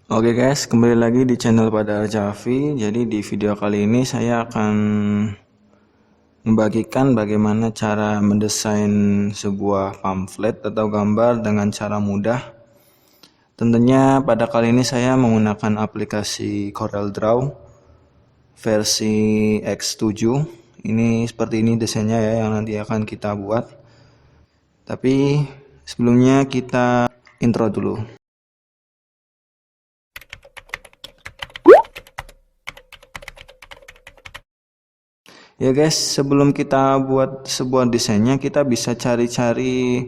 Oke guys, kembali lagi di channel Pada Javi. Jadi di video kali ini saya akan membagikan bagaimana cara mendesain sebuah pamflet atau gambar dengan cara mudah. Tentunya pada kali ini saya menggunakan aplikasi CorelDRAW versi X7. Ini seperti ini desainnya ya yang nanti akan kita buat. Tapi sebelumnya kita intro dulu. Ya guys, sebelum kita buat sebuah desainnya, kita bisa cari-cari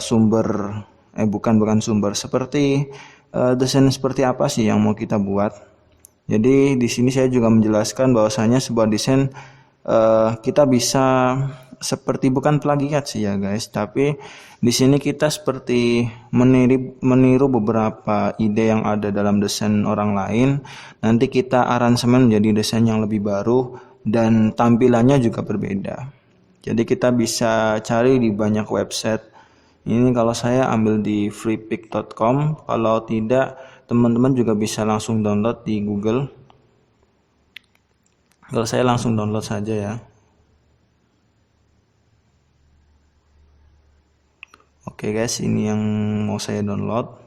sumber, bukan sumber, seperti desain seperti apa sih yang mau kita buat. Jadi di sini saya juga menjelaskan bahwasanya sebuah desain kita bisa seperti bukan plagiat sih ya guys, tapi di sini kita seperti meniru beberapa ide yang ada dalam desain orang lain. Nanti kita aransemen menjadi desain yang lebih baru dan tampilannya juga berbeda. Jadi kita bisa cari di banyak website. Ini kalau saya ambil di freepik.com, kalau tidak teman-teman juga bisa langsung download di Google. Kalau saya langsung download saja ya. Oke guys, ini yang mau saya download.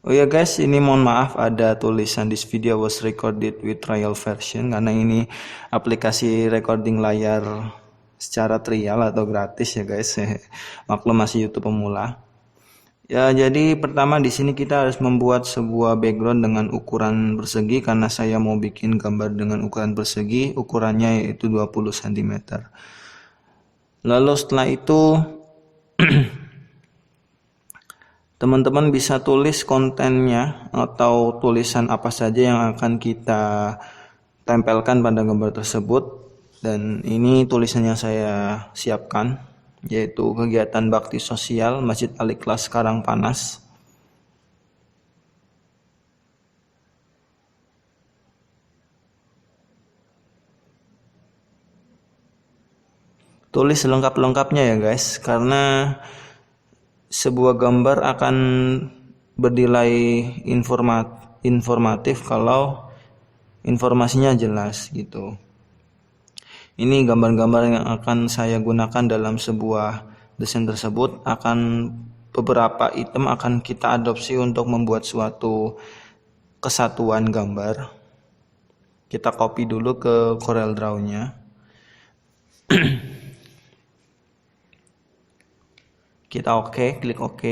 Oh ya guys, ini mohon maaf ada tulisan this video was recorded with trial version, karena ini aplikasi recording layar secara trial atau gratis ya guys. Maklum masih YouTube pemula. Ya, jadi pertama di sini kita harus membuat sebuah background dengan ukuran persegi, karena saya mau bikin gambar dengan ukuran persegi, ukurannya yaitu 20 cm. Lalu setelah itu teman-teman bisa tulis kontennya atau tulisan apa saja yang akan kita tempelkan pada gambar tersebut. Dan ini tulisan yang saya siapkan, yaitu kegiatan bakti sosial Masjid Al-Ikhlas Karangpanas. Tulis selengkap-lengkapnya ya guys, karena sebuah gambar akan bernilai informatif kalau informasinya jelas gitu. Ini gambar-gambar yang akan saya gunakan dalam sebuah desain tersebut. Beberapa item akan kita adopsi untuk membuat suatu kesatuan gambar. Kita copy dulu ke CorelDRAW-nya. Kita klik OK.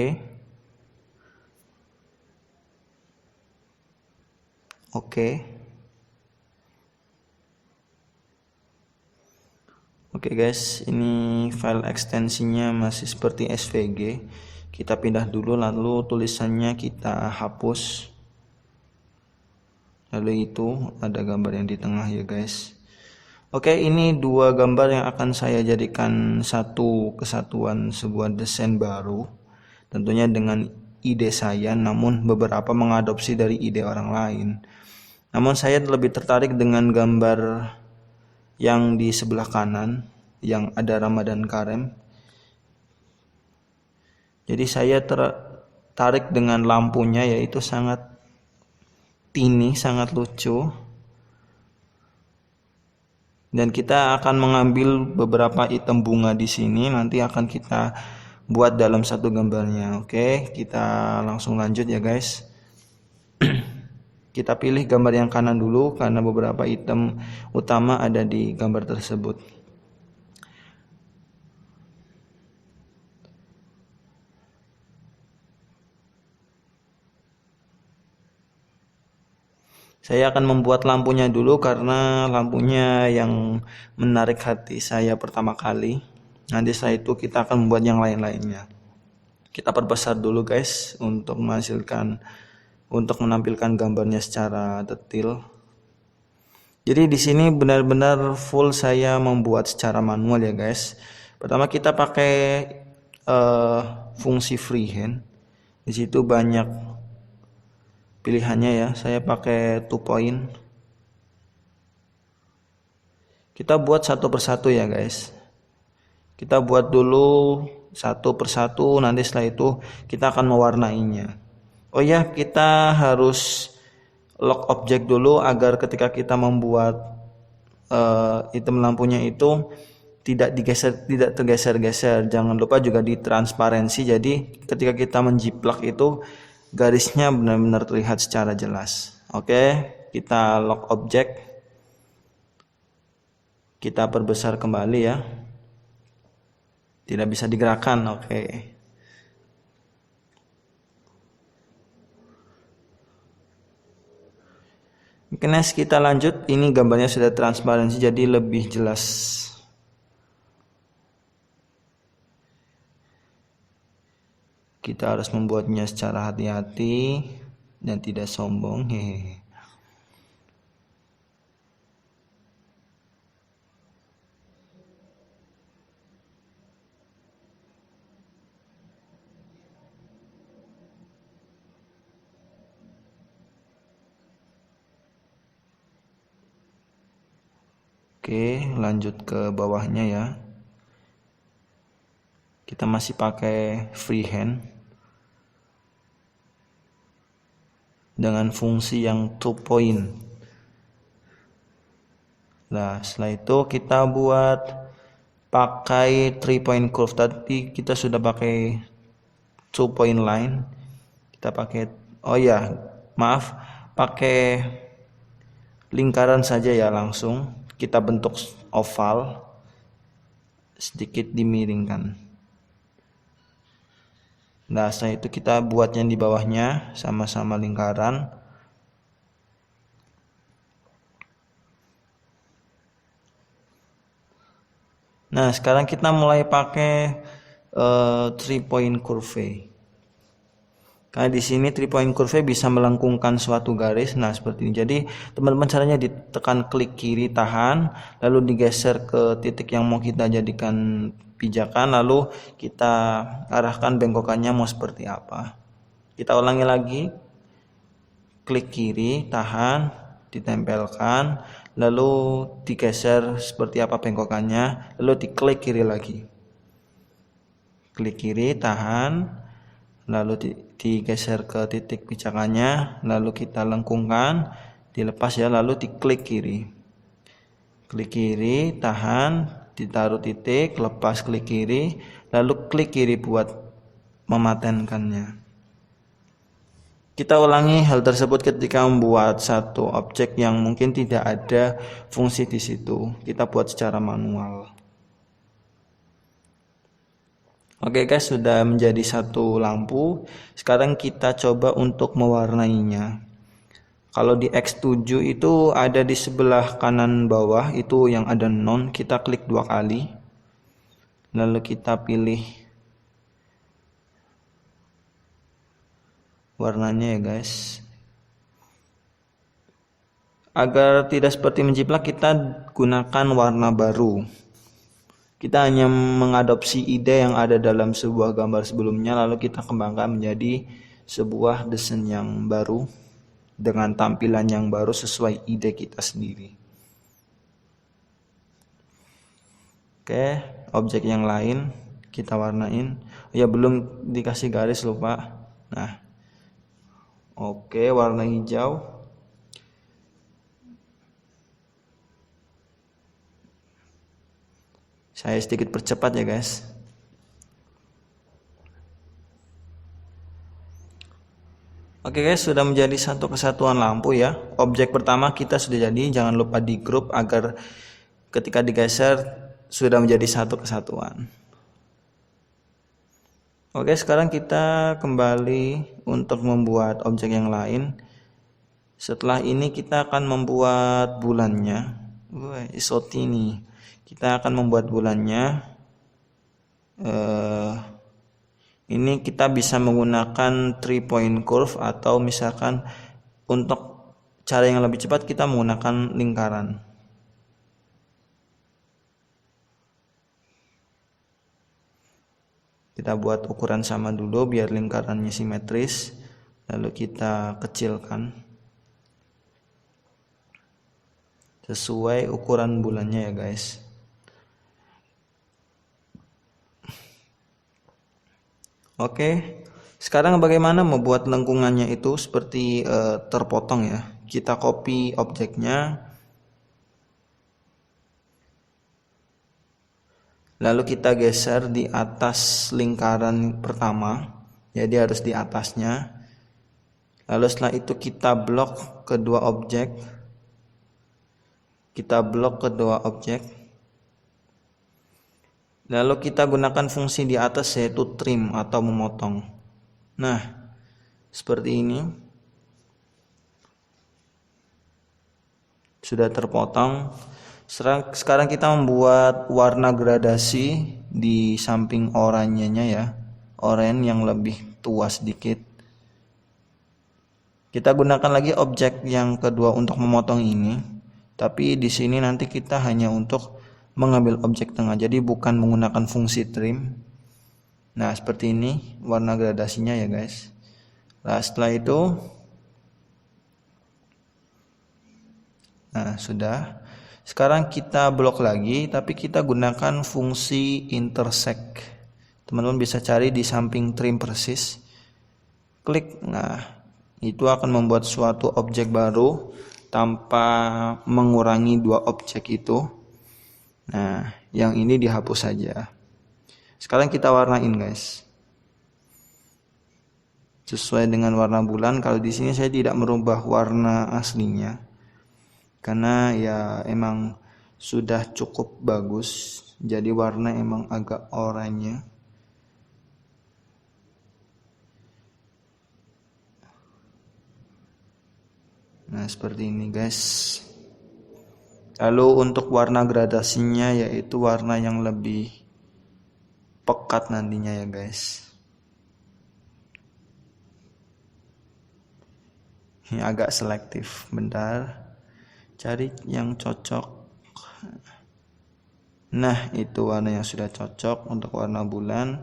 Oke guys, ini file ekstensinya masih seperti SVG. Kita pindah dulu, lalu tulisannya kita hapus. Lalu itu ada gambar yang di tengah ya guys. Oke, ini dua gambar yang akan saya jadikan satu kesatuan sebuah desain baru. Tentunya dengan ide saya, namun beberapa mengadopsi dari ide orang lain. Namun saya lebih tertarik dengan gambar yang di sebelah kanan, yang ada Ramadan Kareem. Jadi saya tertarik dengan lampunya, yaitu sangat tini, sangat lucu. Dan kita akan mengambil beberapa item bunga di sini, nanti akan kita buat dalam satu gambarnya. Oke, kita langsung lanjut ya guys. Kita pilih gambar yang kanan dulu karena beberapa item utama ada di gambar tersebut. Saya akan membuat lampunya dulu karena lampunya yang menarik hati saya pertama kali. Nanti setelah itu kita akan membuat yang lain-lainnya. Kita perbesar dulu guys untuk menampilkan gambarnya secara detail. Jadi di sini benar-benar full saya membuat secara manual ya guys. Pertama kita pakai fungsi freehand. Di situ banyak pilihannya ya. Saya pakai 2 point. Kita buat satu persatu ya guys. Kita buat dulu satu persatu, nanti setelah itu kita akan mewarnainya. Oh ya, kita harus lock objek dulu agar ketika kita membuat item lampunya itu tidak tergeser-geser. Jangan lupa juga di transparansi. Jadi ketika kita menjiplak itu garisnya benar-benar terlihat secara jelas. Oke, kita lock objek. Kita perbesar kembali ya. Tidak bisa digerakkan. Oke. Oke, next kita lanjut. Ini gambarnya sudah transparansi jadi lebih jelas. Kita harus membuatnya secara hati-hati dan tidak sombong. Hehehe. Oke, lanjut ke bawahnya ya. Kita masih pakai freehand dengan fungsi yang 2 point. Nah, setelah itu kita buat pakai 3 point curve. Tadi kita sudah pakai 2 point line. Kita pakai, oh ya, maaf, pakai lingkaran saja ya langsung. Kita bentuk oval, sedikit dimiringkan. Nah, setelah itu kita buat yang di bawahnya sama-sama lingkaran. Nah, sekarang kita mulai pakai 3 point curve. Karena di sini 3 point curve bisa melengkungkan suatu garis. Nah, seperti ini. Jadi, teman-teman caranya ditekan klik kiri tahan, lalu digeser ke titik yang mau kita jadikan pijakan, lalu kita arahkan bengkokannya mau seperti apa. Kita ulangi lagi. Klik kiri, tahan, ditempelkan, lalu digeser seperti apa bengkokannya, lalu diklik kiri lagi. Klik kiri, tahan, lalu digeser ke titik pijakannya, lalu kita lengkungkan, dilepas ya, lalu diklik kiri. Klik kiri, tahan, ditaruh titik, lepas klik kiri, lalu klik kiri buat mematenkannya. Kita ulangi hal tersebut ketika membuat satu objek yang mungkin tidak ada fungsi di situ. Kita buat secara manual. Oke guys, sudah menjadi satu lampu. Sekarang kita coba untuk mewarnainya. Kalau di X7 itu ada di sebelah kanan bawah, itu yang ada non, kita klik 2 kali. Lalu kita pilih warnanya ya guys. Agar tidak seperti menjiplak, kita gunakan warna baru. Kita hanya mengadopsi ide yang ada dalam sebuah gambar sebelumnya, lalu kita kembangkan menjadi sebuah desain yang baru dengan tampilan yang baru sesuai ide kita sendiri. Oke, objek yang lain kita warnain. Ya, belum dikasih garis, lupa. Nah, oke, warna hijau. Saya sedikit percepat ya guys. Oke guys, sudah menjadi satu kesatuan lampu ya. Objek pertama kita sudah jadi, jangan lupa di grup agar ketika digeser sudah menjadi satu kesatuan. Oke, sekarang kita kembali untuk membuat objek yang lain. Setelah ini kita akan membuat bulannya. Isotini. Kita akan membuat bulannya. Ini kita bisa menggunakan 3 point curve atau misalkan untuk cara yang lebih cepat kita menggunakan lingkaran. Kita buat ukuran sama dulu biar lingkarannya simetris, lalu kita kecilkan sesuai ukuran bulannya ya guys. Oke, Sekarang bagaimana membuat lengkungannya itu seperti terpotong ya. Kita copy objeknya. Lalu kita geser di atas lingkaran pertama. Jadi harus di atasnya. Lalu setelah itu kita blok kedua objek. Lalu kita gunakan fungsi di atas yaitu trim atau memotong. Nah, seperti ini. Sudah terpotong. Sekarang kita membuat warna gradasi di samping oranyenya ya. Oranye yang lebih tua sedikit. Kita gunakan lagi objek yang kedua untuk memotong ini. Tapi di sini nanti kita hanya untuk mengambil objek tengah. Jadi bukan menggunakan fungsi trim. Nah, seperti ini warna gradasinya ya guys. Nah, setelah itu nah, sudah. Sekarang kita blok lagi, tapi kita gunakan fungsi intersect. Teman-teman bisa cari di samping trim persis. Klik. Nah, itu akan membuat suatu objek baru tanpa mengurangi dua objek itu. Nah, yang ini dihapus saja. Sekarang kita warnain, guys. Sesuai dengan warna bulan. Kalau di sini saya tidak merubah warna aslinya. Karena ya emang sudah cukup bagus. Jadi warna emang agak oranye. Nah, seperti ini guys. Lalu untuk warna gradasinya yaitu warna yang lebih pekat nantinya ya guys. Ini agak selektif, bentar. Cari yang cocok. Nah, itu warna yang sudah cocok untuk warna bulan.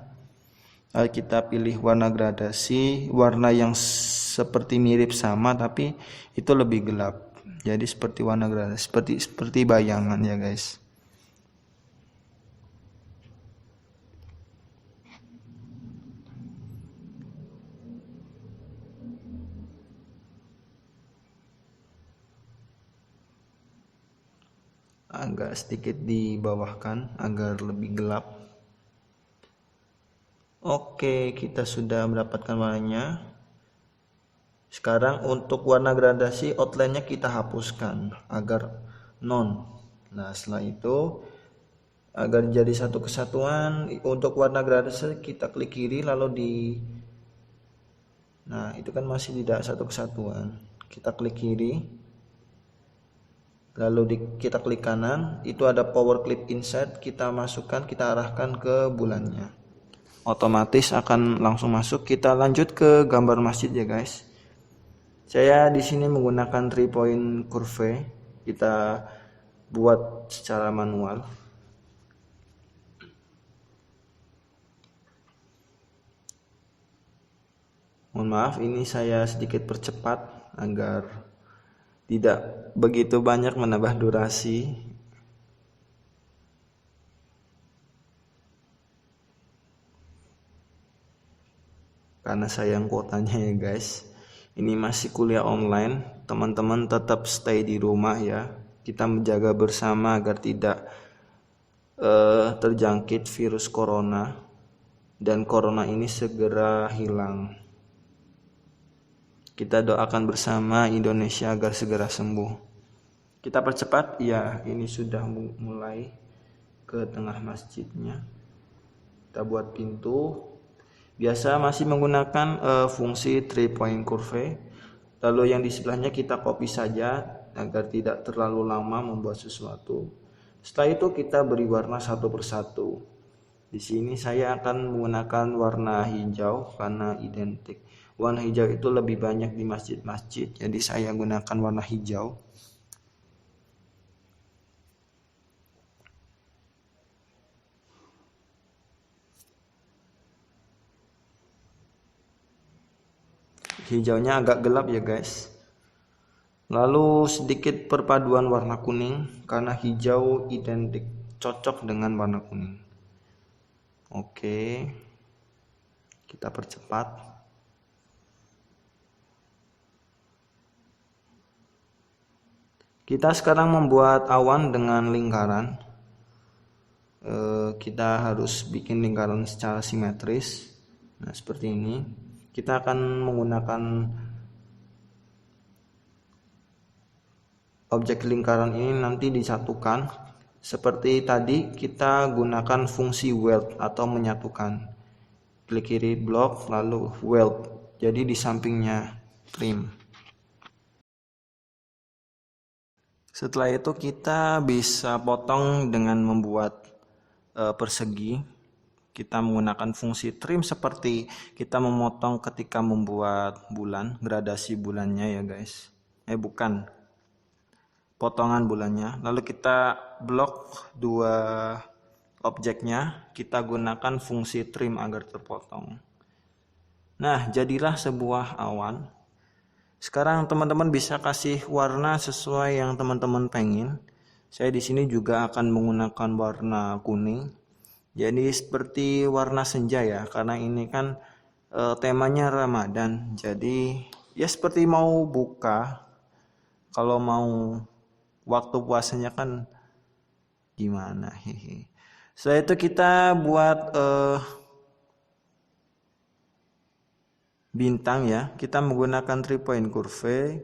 Lalu kita pilih warna gradasi, warna yang seperti mirip sama tapi itu lebih gelap. Jadi seperti warna gradasi, seperti bayangan ya guys. Agak sedikit dibawahkan agar lebih gelap. Oke, kita sudah mendapatkan warnanya. Sekarang untuk warna gradasi outline-nya kita hapuskan agar non. Nah, setelah itu agar jadi satu kesatuan, untuk warna gradasi kita klik kiri lalu nah, itu kan masih tidak satu kesatuan. Kita klik kiri. Lalu kita klik kanan, itu ada power clip insert, kita masukkan, kita arahkan ke bulannya. Otomatis akan langsung masuk. Kita lanjut ke gambar masjid ya guys. Saya di sini menggunakan 3 point curve. Kita buat secara manual. Mohon maaf, ini saya sedikit percepat agar tidak begitu banyak menambah durasi. Karena sayang kuotanya ya guys. Ini masih kuliah online. Teman-teman tetap stay di rumah ya. Kita menjaga bersama agar tidak terjangkit virus corona. Dan corona ini segera hilang. Kita doakan bersama Indonesia agar segera sembuh. Kita percepat, ya ini sudah mulai ke tengah masjidnya. Kita buat pintu. Biasa masih menggunakan fungsi 3 point curve. Lalu yang di sebelahnya kita copy saja agar tidak terlalu lama membuat sesuatu. Setelah itu kita beri warna satu persatu. Di sini saya akan menggunakan warna hijau karena identik. Warna hijau itu lebih banyak di masjid-masjid, jadi saya gunakan warna hijau. Hijaunya agak gelap ya guys. Lalu sedikit perpaduan warna kuning karena hijau identik cocok dengan warna kuning. Oke, kita percepat. Kita sekarang membuat awan dengan lingkaran. Kita harus bikin lingkaran secara simetris. Nah, seperti ini. Kita akan menggunakan objek lingkaran ini nanti disatukan. Seperti tadi kita gunakan fungsi weld atau menyatukan. Klik kiri blok lalu weld. Jadi di sampingnya trim. Setelah itu kita bisa potong dengan membuat persegi. Kita menggunakan fungsi trim seperti kita memotong ketika membuat bulan, gradasi bulannya ya guys. Bukan, potongan bulannya. Lalu kita blok dua objeknya, kita gunakan fungsi trim agar terpotong. Nah, jadilah sebuah awan. Sekarang teman-teman bisa kasih warna sesuai yang teman-teman pengen. Saya di sini juga akan menggunakan warna kuning. Jadi seperti warna senja ya, karena ini kan temanya Ramadan. Jadi ya seperti mau buka. Kalau mau waktu puasanya kan gimana, hehe. Setelah itu kita buat bintang ya. Kita menggunakan 3 point curve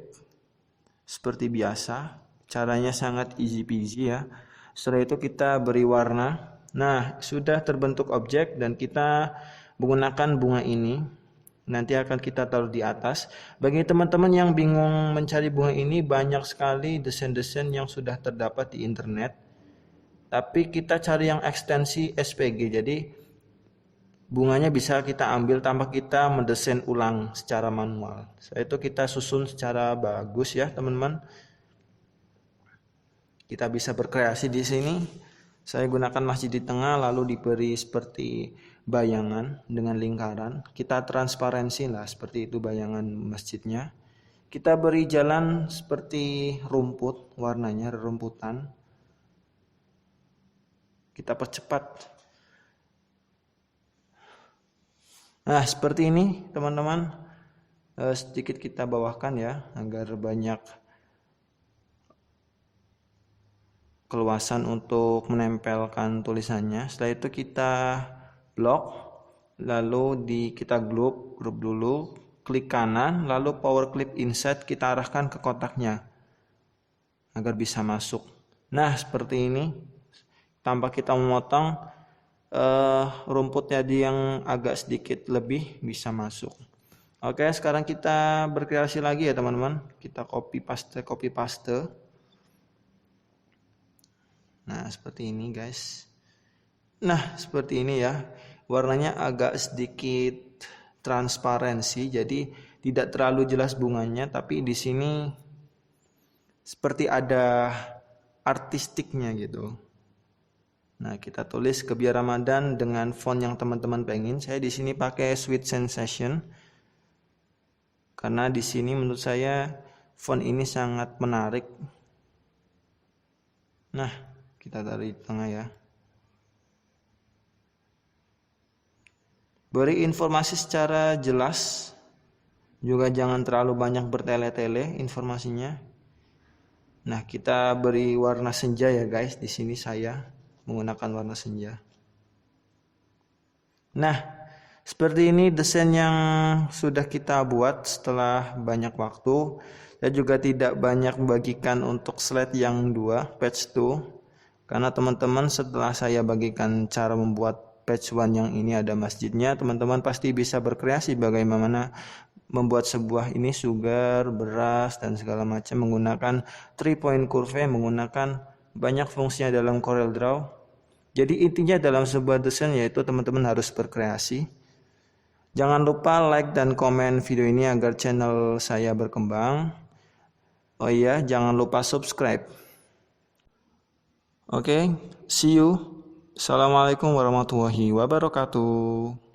seperti biasa. Caranya sangat easy peasy ya. Setelah itu kita beri warna. Nah, sudah terbentuk objek dan kita menggunakan bunga ini. Nanti akan kita taruh di atas. Bagi teman-teman yang bingung mencari bunga ini, banyak sekali desain-desain yang sudah terdapat di internet. Tapi kita cari yang ekstensi SPG. Jadi bunganya bisa kita ambil tanpa kita mendesain ulang secara manual. Setelah itu kita susun secara bagus ya teman-teman. Kita bisa berkreasi di sini. Saya gunakan masjid di tengah lalu diberi seperti bayangan dengan lingkaran. Kita transparansi lah seperti itu bayangan masjidnya. Kita beri jalan seperti rumput, warnanya rerumputan. Kita percepat. Nah, seperti ini teman-teman. Sedikit kita bawahkan ya agar banyak keluasan untuk menempelkan tulisannya. Setelah itu kita blok, lalu kita grup dulu, klik kanan, lalu power clip insert kita arahkan ke kotaknya agar bisa masuk. Nah, seperti ini. Tanpa kita memotong, rumputnya yang agak sedikit lebih bisa masuk. Oke, sekarang kita berkreasi lagi ya teman-teman. Kita copy paste. Nah, seperti ini guys. Nah, seperti ini ya. Warnanya agak sedikit transparansi, jadi tidak terlalu jelas bunganya, tapi di sini seperti ada artistiknya gitu. Nah, kita tulis Gebiar Ramadan dengan font yang teman-teman pengen. Saya di sini pakai Sweet Sensation. Karena di sini menurut saya font ini sangat menarik. Nah, kita taruh di tengah ya. Beri informasi secara jelas. Juga jangan terlalu banyak bertele-tele informasinya. Nah, kita beri warna senja ya guys. Di sini saya menggunakan warna senja. Nah, seperti ini desain yang sudah kita buat setelah banyak waktu. Saya juga tidak banyak bagikan untuk slide yang 2, page 2. Karena teman-teman setelah saya bagikan cara membuat page 1 yang ini ada masjidnya, teman-teman pasti bisa berkreasi bagaimana membuat sebuah ini sugar, beras, dan segala macam menggunakan 3 point curve, menggunakan banyak fungsinya dalam Corel Draw. Jadi intinya dalam sebuah desain yaitu teman-teman harus berkreasi. Jangan lupa like dan komen video ini agar channel saya berkembang. Oh iya, jangan lupa subscribe. Oke, see you. Assalamualaikum warahmatullahi wabarakatuh.